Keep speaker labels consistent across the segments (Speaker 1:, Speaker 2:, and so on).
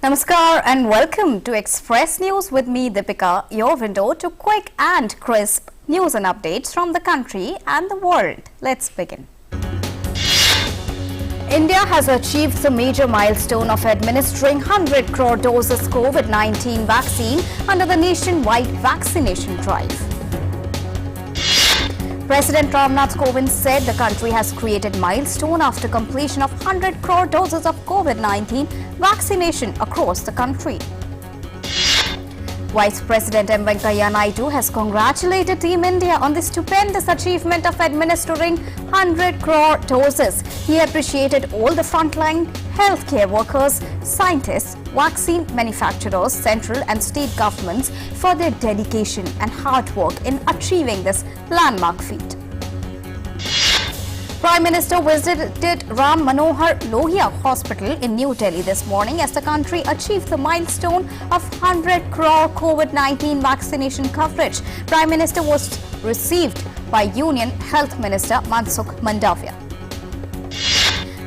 Speaker 1: Namaskar and welcome to Express News with me Deepika, your window to quick and crisp news and updates from the country and the world. Let's begin. India has achieved the major milestone of administering 100 crore doses COVID-19 vaccine under the nationwide vaccination drive. President Ramnath Kovind said the country has created milestone after completion of 100 crore doses of COVID-19 vaccination across the country. Vice President M. Venkaiah Naidu has congratulated Team India on the stupendous achievement of administering 100 crore doses. He appreciated all the frontline healthcare workers, scientists, vaccine manufacturers, central and state governments for their dedication and hard work in achieving this landmark feat. Prime Minister visited Ram Manohar Lohia Hospital in New Delhi this morning as the country achieved the milestone of 100 crore COVID-19 vaccination coverage. Prime Minister was received by Union Health Minister Mansukh Mandavia.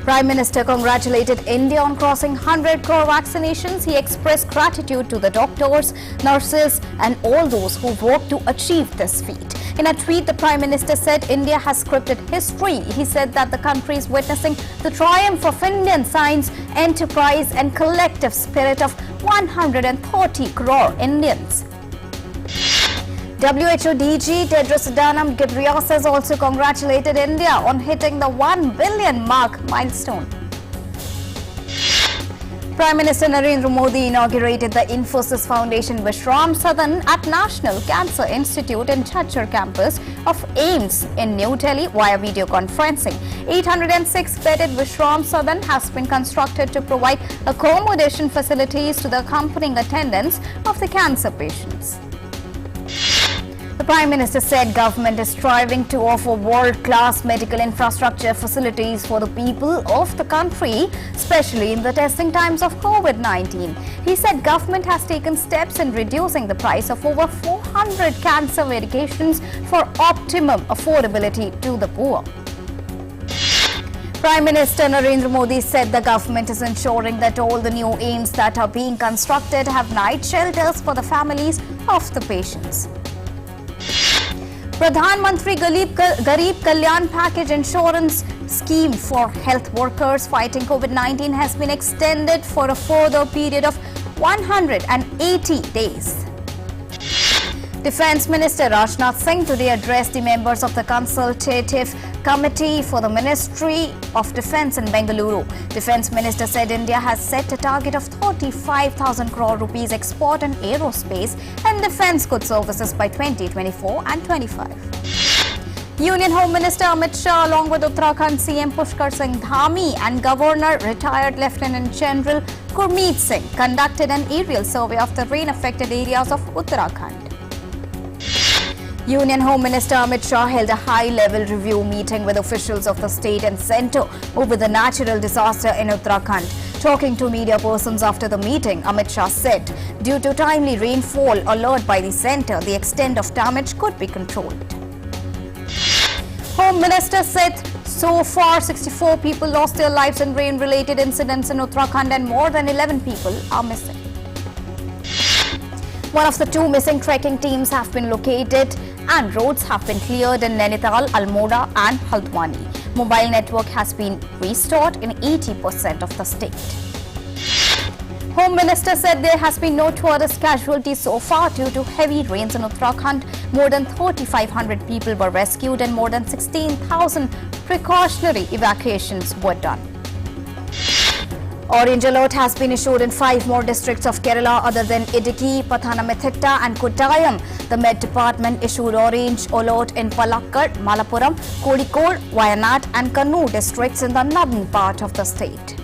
Speaker 1: Prime Minister congratulated India on crossing 100 crore vaccinations. He expressed gratitude to the doctors, nurses and all those who worked to achieve this feat. In a tweet, the Prime Minister said India has scripted history. He said that the country is witnessing the triumph of Indian science, enterprise and collective spirit of 130 crore Indians. WHO DG Tedros Adhanom Ghebreyesus has also congratulated India on hitting the 1 billion mark milestone. Prime Minister Narendra Modi inaugurated the Infosys Foundation Vishram Sadan at National Cancer Institute in Chachar campus of AIIMS in New Delhi via video conferencing. 806-bedded Vishram Sadan has been constructed to provide accommodation facilities to the accompanying attendants of the cancer patients. The Prime Minister said government is striving to offer world-class medical infrastructure facilities for the people of the country, especially in the testing times of COVID-19. He said government has taken steps in reducing the price of over 400 cancer medications for optimum affordability to the poor. Prime Minister Narendra Modi said the government is ensuring that all the new AIIMS that are being constructed have night shelters for the families of the patients. Pradhan Mantri Garib Kalyan Package Insurance Scheme for health workers fighting COVID-19 has been extended for a further period of 180 days. Defence Minister Rajnath Singh today addressed the members of the Consultative Committee for the Ministry of Defence in Bengaluru. Defence Minister said India has set a target of 35,000 crore rupees export in aerospace and defence goods services by 2024 and 25. Union Home Minister Amit Shah along with Uttarakhand CM Pushkar Singh Dhami and Governor retired Lieutenant General Gurmeet Singh conducted an aerial survey of the rain-affected areas of Uttarakhand. Union Home Minister Amit Shah held a high-level review meeting with officials of the state and centre over the natural disaster in Uttarakhand. Talking to media persons after the meeting, Amit Shah said, due to timely rainfall alert by the centre, the extent of damage could be controlled. Home Minister said so far 64 people lost their lives in rain-related incidents in Uttarakhand and more than 11 people are missing. One of the two missing trekking teams have been located and roads have been cleared in Nainital, Almora and Haldwani. Mobile network has been restored in 80% of the state. Home Minister said there has been no tourist casualties so far due to heavy rains in Uttarakhand. More than 3,500 people were rescued and more than 16,000 precautionary evacuations were done. Orange alert has been issued in 5 more districts of Kerala other than Idukki, Pathanamthitta and Kottayam. The Met Department issued orange alert in Palakkad, Malappuram, Kozhikode, Wayanad and Kannur districts in the northern part of the state.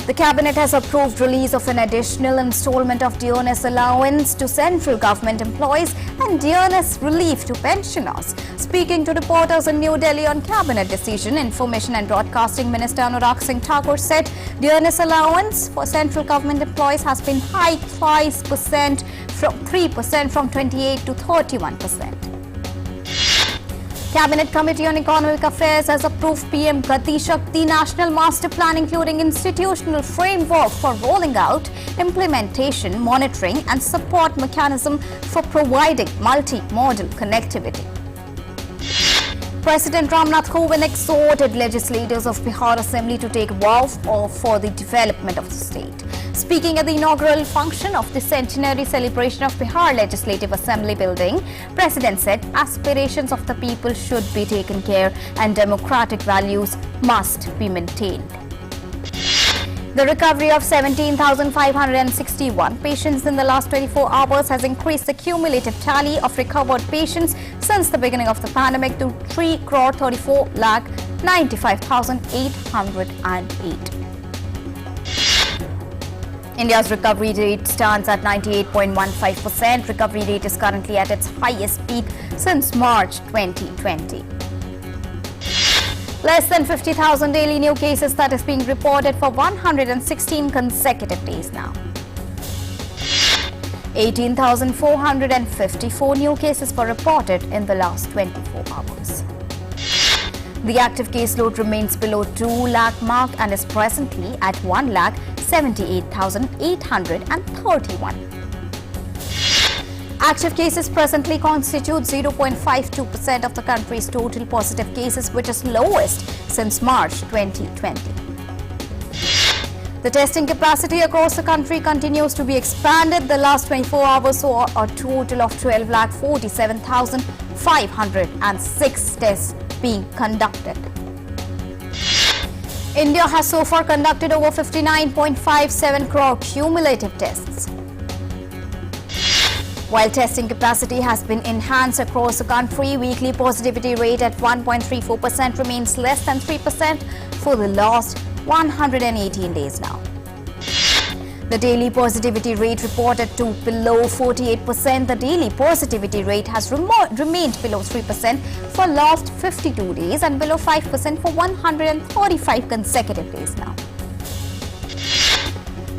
Speaker 1: The Cabinet has approved release of an additional installment of dearness allowance to central government employees and dearness relief to pensioners. Speaking to reporters in New Delhi on Cabinet decision, Information and Broadcasting Minister Anurag Singh Thakur said dearness allowance for central government employees has been hiked 3% from 28 to 31%. Cabinet Committee on Economic Affairs has approved PM Gati Shakti National Master Plan, including institutional framework for rolling out, implementation, monitoring and support mechanism for providing multi-modal connectivity. President Ramnath Kovind exhorted legislators of Bihar Assembly to take vow for the development of the state. Speaking at the inaugural function of the centenary celebration of Bihar Legislative Assembly building, President said aspirations of the people should be taken care and democratic values must be maintained. The recovery of 17,561 patients in the last 24 hours has increased the cumulative tally of recovered patients since the beginning of the pandemic to 3,34,95,808. India's recovery rate stands at 98.15%. Recovery rate is currently at its highest peak since March 2020. Less than 50,000 daily new cases that is being reported for 116 consecutive days now. 18,454 new cases were reported in the last 24 hours. The active caseload remains below 2 lakh mark and is presently at 1,78,831. Active cases presently constitute 0.52% of the country's total positive cases, which is lowest since March 2020. The testing capacity across the country continues to be expanded. The last 24 hours saw a total of 12,47,506 tests being conducted. India has so far conducted over 59.57 crore cumulative tests. While testing capacity has been enhanced across the country, weekly positivity rate at 1.34% remains less than 3% for the last 118 days now. The daily positivity rate reported to below 48%. The daily positivity rate has remained below 3% for last 52 days and below 5% for 135 consecutive days now.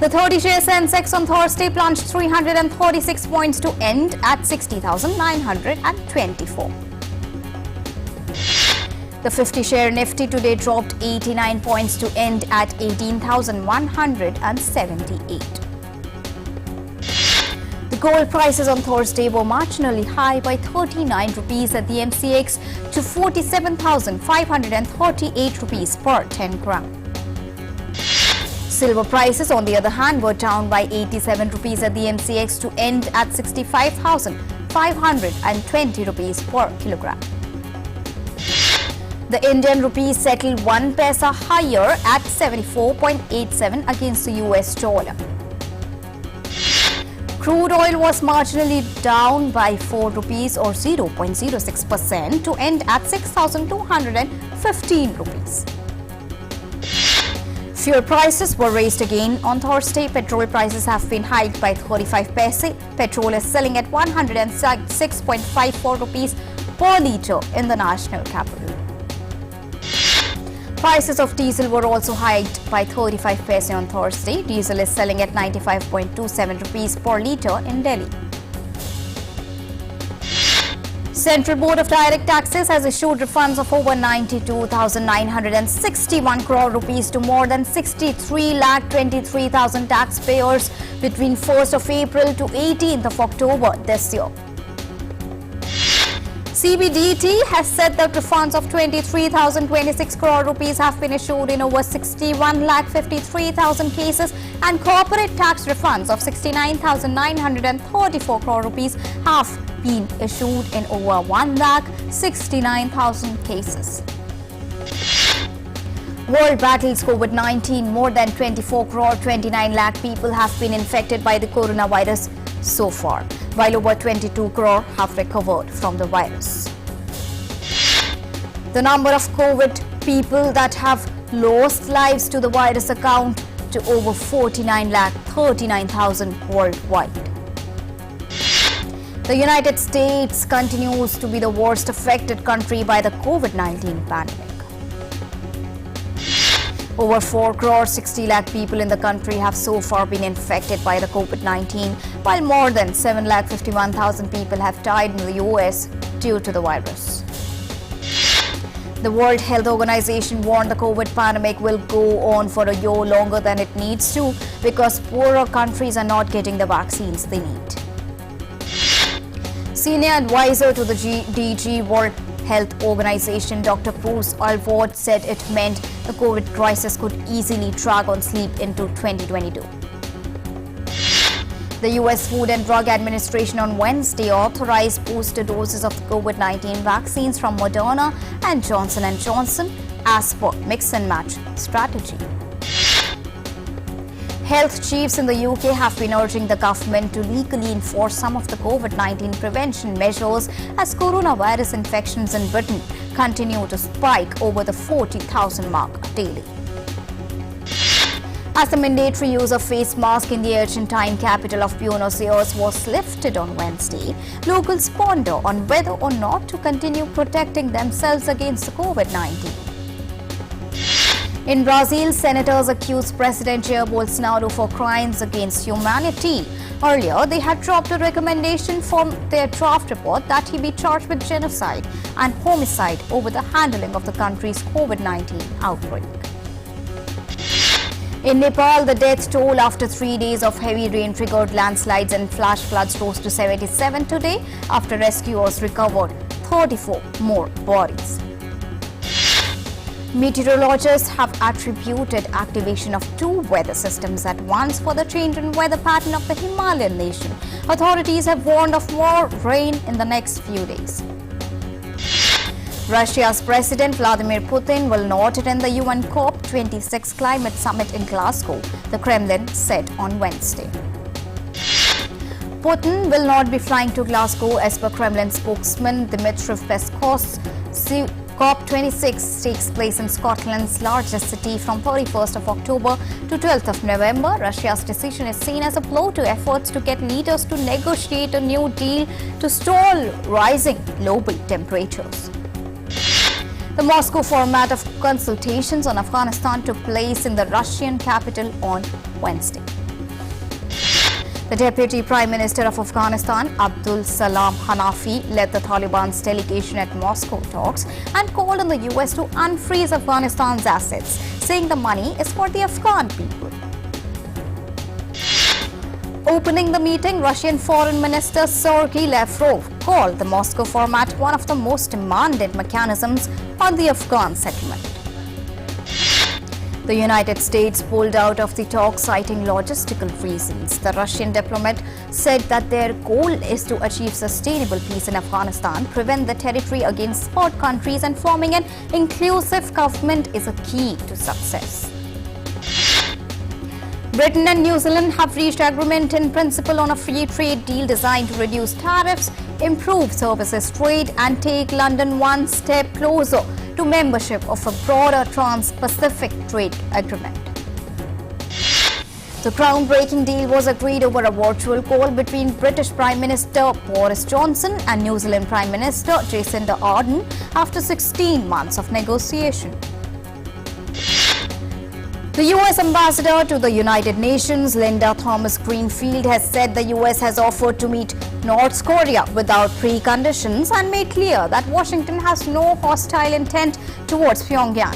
Speaker 1: The 30-share Sensex on Thursday plunged 336 points to end at 60,924. The 50-share Nifty today dropped 89 points to end at 18,178. The gold prices on Thursday were marginally high by 39 rupees at the MCX to 47,538 rupees per 10 gram. Silver prices, on the other hand, were down by 87 rupees at the MCX to end at 65,520 rupees per kilogram. The Indian rupee settled 1 paisa higher at 74.87 against the US dollar. Crude oil was marginally down by 4 rupees or 0.06% to end at 6,215 rupees. Fuel prices were raised again on Thursday. Petrol prices have been hiked by 35 paise. Petrol is selling at 106.54 rupees per litre in the national capital. Prices of diesel were also hiked by 35 paise on Thursday. Diesel is selling at 95.27 rupees per litre in Delhi. Central Board of Direct Taxes has issued refunds of over 92,961 crore rupees to more than 63,23,000 taxpayers between 1st of April to 18th of October this year. CBDT has said that refunds of 23,026 crore rupees have been issued in over 61,53,000 cases, and corporate tax refunds of 69,934 crore rupees have been issued in over 1,69,000 cases. World battles COVID-19. More than 24 crore 29 lakh people have been infected by the coronavirus so far, while over 22 crore have recovered from the virus. The number of COVID people that have lost lives to the virus account to over 49,39,000 worldwide. The United States continues to be the worst affected country by the COVID-19 pandemic. Over 4 crore 60 lakh people in the country have so far been infected by the COVID-19, while more than 7,51,000 people have died in the US due to the virus. The World Health Organization warned the COVID pandemic will go on for a year longer than it needs to because poorer countries are not getting the vaccines they need. Senior advisor to the DG World Health Organization, Dr. Bruce Alvord, said it meant the COVID crisis could easily drag on sleep into 2022. The U.S. Food and Drug Administration on Wednesday authorized booster doses of the COVID-19 vaccines from Moderna and Johnson & Johnson as per mix and match strategy. Health chiefs in the UK have been urging the government to legally enforce some of the COVID-19 prevention measures as coronavirus infections in Britain continue to spike over the 40,000 mark daily. As the mandatory use of face masks in the Argentine capital of Buenos Aires was lifted on Wednesday, locals ponder on whether or not to continue protecting themselves against the COVID-19. In Brazil, senators accused President Jair Bolsonaro for crimes against humanity. Earlier, they had dropped a recommendation from their draft report that he be charged with genocide and homicide over the handling of the country's COVID-19 outbreak. In Nepal, the death toll after 3 days of heavy rain triggered landslides and flash floods rose to 77 today after rescuers recovered 34 more bodies. Meteorologists have attributed activation of 2 weather systems at once for the change in weather pattern of the Himalayan nation. Authorities have warned of more rain in the next few days. Russia's President Vladimir Putin will not attend the UN COP26 climate summit in Glasgow, the Kremlin said on Wednesday. Putin will not be flying to Glasgow as per Kremlin spokesman Dmitry Peskov's COP26 takes place in Scotland's largest city from 31st of October to 12th of November. Russia's decision is seen as a blow to efforts to get leaders to negotiate a new deal to stall rising global temperatures. The Moscow format of consultations on Afghanistan took place in the Russian capital on Wednesday. The Deputy Prime Minister of Afghanistan, Abdul Salam Hanafi, led the Taliban's delegation at Moscow talks and called on the US to unfreeze Afghanistan's assets, saying the money is for the Afghan people. Opening the meeting, Russian Foreign Minister Sergei Lavrov called the Moscow format one of the most demanded mechanisms on the Afghan settlement. The United States pulled out of the talks citing logistical reasons. The Russian diplomat said that their goal is to achieve sustainable peace in Afghanistan, prevent the territory against third countries, and forming an inclusive government is a key to success. Britain and New Zealand have reached agreement in principle on a free trade deal designed to reduce tariffs, improve services trade, and take London one step closer to membership of a broader Trans-Pacific trade agreement. The groundbreaking deal was agreed over a virtual call between British Prime Minister Boris Johnson and New Zealand Prime Minister Jacinda Ardern after 16 months of negotiation. The U.S. Ambassador to the United Nations, Linda Thomas-Greenfield, has said the U.S. has offered to meet North Korea without preconditions and made clear that Washington has no hostile intent towards Pyongyang.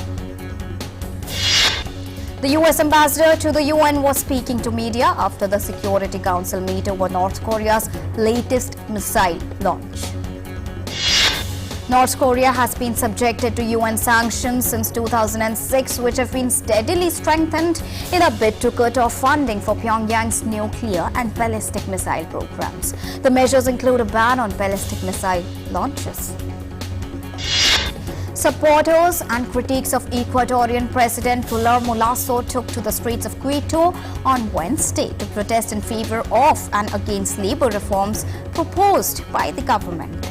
Speaker 1: The U.S. Ambassador to the UN was speaking to media after the Security Council meet over North Korea's latest missile launch. North Korea has been subjected to UN sanctions since 2006, which have been steadily strengthened in a bid to cut off funding for Pyongyang's nuclear and ballistic missile programs. The measures include a ban on ballistic missile launches. Supporters and critics of Ecuadorian President Guillermo Lasso took to the streets of Quito on Wednesday to protest in favor of and against labor reforms proposed by the government.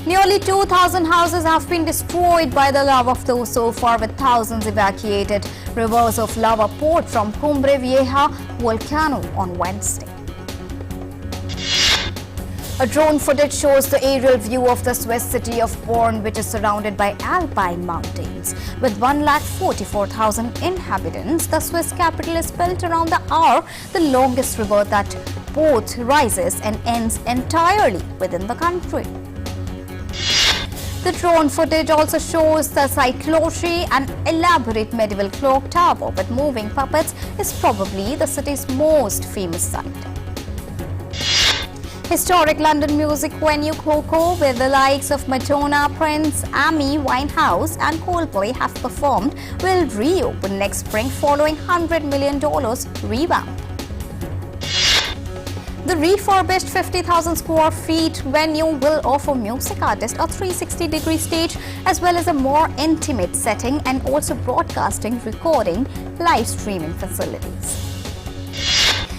Speaker 1: Nearly 2,000 houses have been destroyed by the lava flow so far, with thousands evacuated. Rivers of lava poured from Cumbre Vieja volcano on Wednesday. A drone footage shows the aerial view of the Swiss city of Bern, which is surrounded by alpine mountains. With 144,000 inhabitants, the Swiss capital is built around the Ahr, the longest river that both rises and ends entirely within the country. The drone footage also shows the cyclotree, an elaborate medieval clock tower with moving puppets, is probably the city's most famous sight. Historic London music venue KAPOOR, where the likes of Madonna, Prince, Amy Winehouse and Coldplay have performed, will reopen next spring following $100 million revamp. The refurbished 50,000 square feet venue will offer music artists a 360-degree stage as well as a more intimate setting and also broadcasting, recording, live streaming facilities.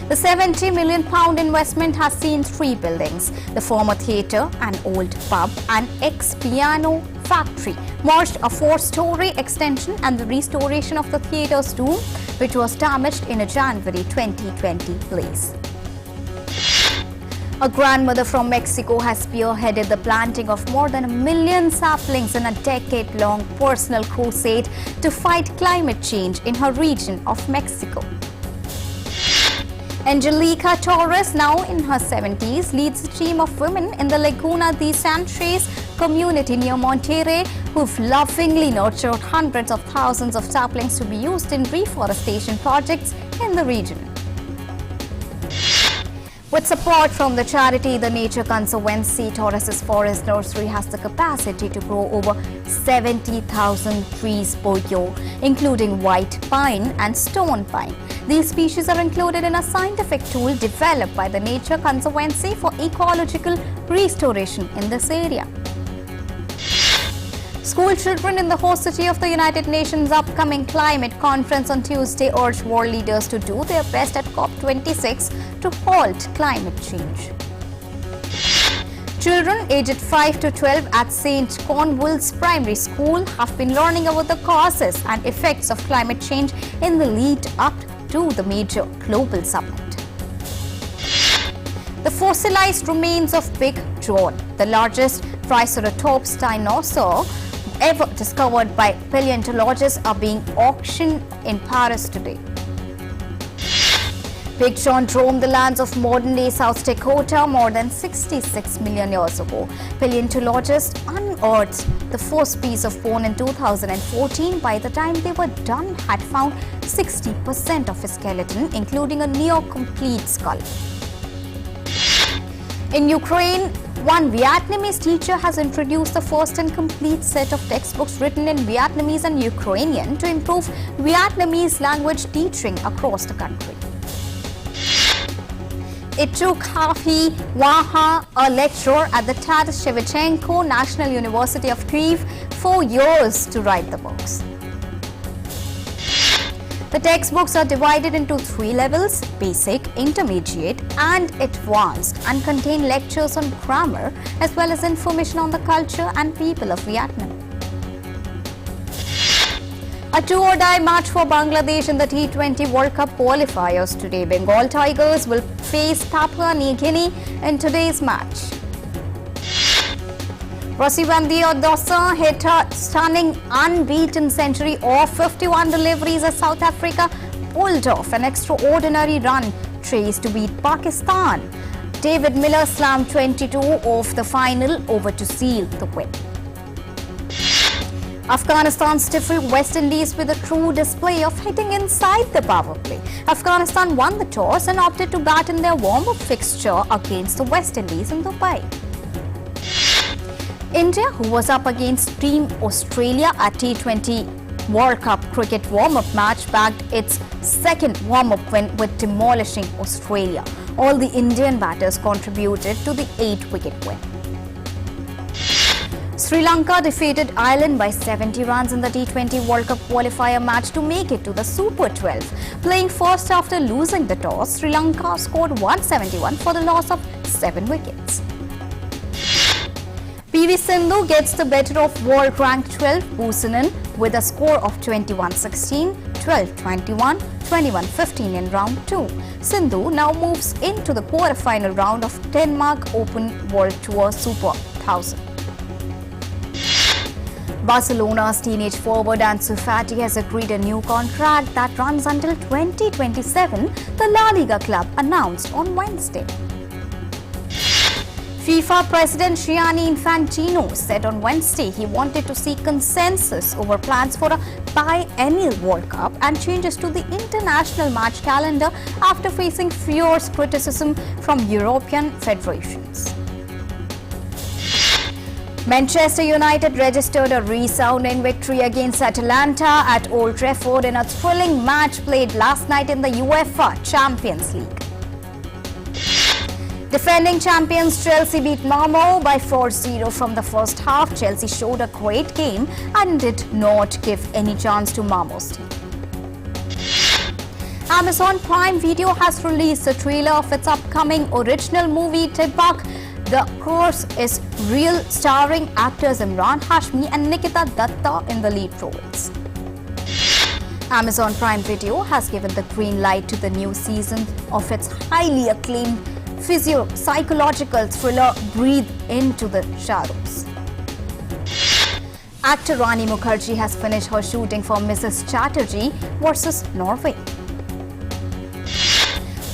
Speaker 1: The £70 million investment has seen three buildings: the former theatre, an old pub, and ex-piano factory, merged a 4-story extension and the restoration of the theatre's dome, which was damaged in a January 2020 blaze. A grandmother from Mexico has spearheaded the planting of more than 1 million saplings in a decade-long personal crusade to fight climate change in her region of Mexico. Angelica Torres, now in her 70s, leads a team of women in the Laguna de Santres community near Monterrey who've lovingly nurtured hundreds of thousands of saplings to be used in reforestation projects in the region. With support from the charity The Nature Conservancy, Torres' Forest Nursery has the capacity to grow over 70,000 trees per year, including white pine and stone pine. These species are included in a scientific tool developed by the Nature Conservancy for ecological restoration in this area. School children in the host city of the United Nations upcoming climate conference on Tuesday urged world leaders to do their best at COP26 to halt climate change. Children aged 5 to 12 at St. Cornwall's Primary School have been learning about the causes and effects of climate change in the lead up to the major global summit. The fossilized remains of Big John, the largest Triceratops dinosaur ever discovered by paleontologists, are being auctioned in Paris today. Big John roamed the lands of modern-day South Dakota more than 66 million years ago. Paleontologists unearthed the first piece of bone in 2014. By the time they were done, had found 60% of his skeleton, including a near-complete skull. In Ukraine, one Vietnamese teacher has introduced the first and complete set of textbooks written in Vietnamese and Ukrainian to improve Vietnamese language teaching across the country. It took Hafi Waha, a lecturer at the Taras Shevchenko National University of Kyiv, 4 years to write the books. The textbooks are divided into 3 levels: basic, intermediate and advanced, and contain lectures on grammar as well as information on the culture and people of Vietnam. A do-or-die match for Bangladesh in the T20 World Cup qualifiers today. Bengal Tigers will face Papua New Guinea in today's match. Rasibandia Dosa hit a stunning unbeaten century of 51 deliveries as South Africa pulled off an extraordinary run chase to beat Pakistan. David Miller slammed 22 off the final over to seal the win. Afghanistan stifled West Indies with a true display of hitting inside the power play. Afghanistan won the toss and opted to bat in their warm-up fixture against the West Indies in Dubai. India, who was up against Team Australia at T20 World Cup cricket warm-up match, bagged its second warm-up win with demolishing Australia. All the Indian batters contributed to the 8-wicket win. Sri Lanka defeated Ireland by 70 runs in the T20 World Cup qualifier match to make it to the Super 12. Playing first after losing the toss, Sri Lanka scored 171 for the loss of 7 wickets. PV Sindhu gets the better of world-ranked 12 Bhusanen with a score of 21-16, 12-21, 21-15 in round 2. Sindhu now moves into the quarter-final round of Denmark Open World Tour Super 1000. Barcelona's teenage forward Ansu Fati has agreed a new contract that runs until 2027, the La Liga club announced on Wednesday. FIFA President Gianni Infantino said on Wednesday he wanted to see consensus over plans for a biennial World Cup and changes to the international match calendar after facing fierce criticism from European federations. Manchester United registered a resounding victory against Atalanta at Old Trafford in a thrilling match played last night in the UEFA Champions League. Defending champions Chelsea beat MALMO by 4-0 from the first half. Chelsea showed a great game and did not give any chance to MALMO's team. Amazon Prime Video has released a trailer of its upcoming original movie Tibak. The Curse is Real, starring actors Imran Hashmi and Nikita Datta in the lead roles. Amazon Prime Video has given the green light to the new season of its highly acclaimed psychological thriller Breathe Into the Shadows. Actor Rani Mukherjee has finished her shooting for Mrs. Chatterjee vs. Norway.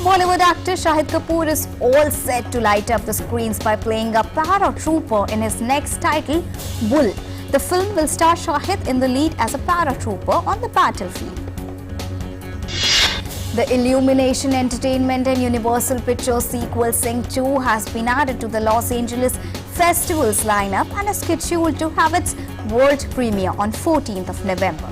Speaker 1: Bollywood actor Shahid Kapoor is all set to light up the screens by playing a paratrooper in his next title, Bull. The film will star Shahid in the lead as a paratrooper on the battlefield. The Illumination Entertainment and Universal Pictures sequel Sing 2 has been added to the Los Angeles Festival's lineup and is scheduled to have its world premiere on 14th of November.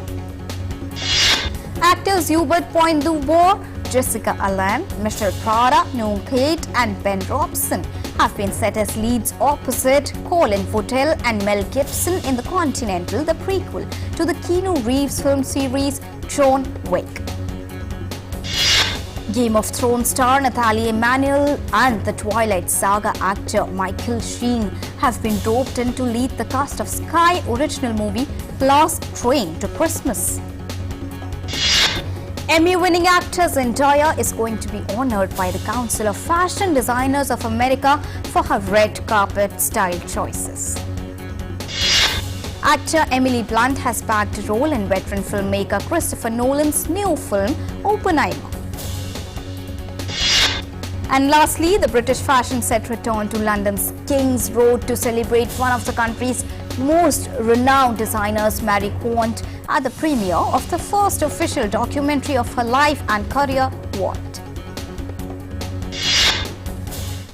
Speaker 1: Actors Hubert Poindexter, Jessica Allen, Michelle Prada, Noam Kate and Ben Robson have been set as leads opposite Colin Farrell and Mel Gibson in The Continental, the prequel to the Keanu Reeves film series John Wick. Game of Thrones star Nathalie Emmanuel and the Twilight Saga actor Michael Sheen have been roped in to lead the cast of Sky original movie Last Train to Christmas. Emmy-winning actor Zendaya is going to be honored by the Council of Fashion Designers of America for her red carpet style choices. Actor Emily Blunt has bagged a role in veteran filmmaker Christopher Nolan's new film Oppenheimer. And lastly, the British fashion set returned to London's King's Road to celebrate one of the country's most renowned designers, Mary Quant, at the premiere of the first official documentary of her life and career, What?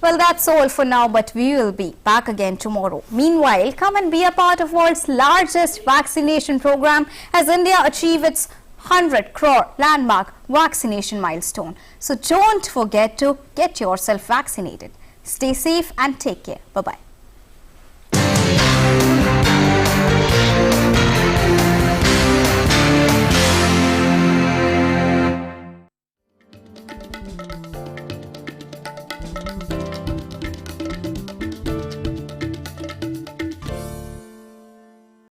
Speaker 1: Well, that's all for now, but we will be back again tomorrow. Meanwhile, come and be a part of world's largest vaccination program as India achieves its 100 crore landmark vaccination milestone. So don't forget to get yourself vaccinated. Stay safe and take care. Bye-bye.